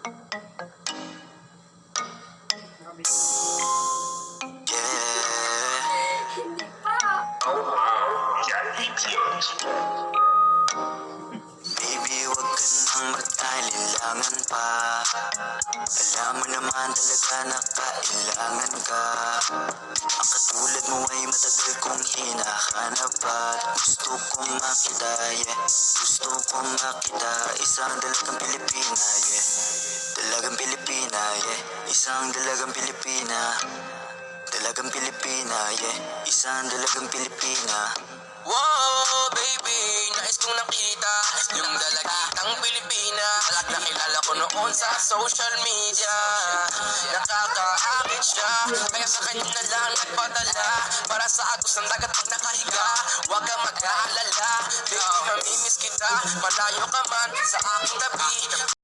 Hindi pa. Baby, wag ka nang magtalilangan pa. Alam mo naman talaga na kailangan ka. Ang katulad mo ay matagal kong hinahanap at gusto kong makita, yeah. Gusto kong makita isang dalagang Pilipina, yeah. Dalagang Pilipina, yeah. Isang dalagang Pilipina. Dalagang Pilipina, yeah. Isang dalagang Pilipina. Wow, baby, nais kong nakita yung dalagitang Pilipina. Nakilala ko noon sa social media. Nakakaakit siya, kaya sa kanya na lang nagpadala. Para sa agos ng dagat pag nakahiga, huwag kang mag-aalala. Baby, mamimiss kita, malayo ka man sa aking tabi.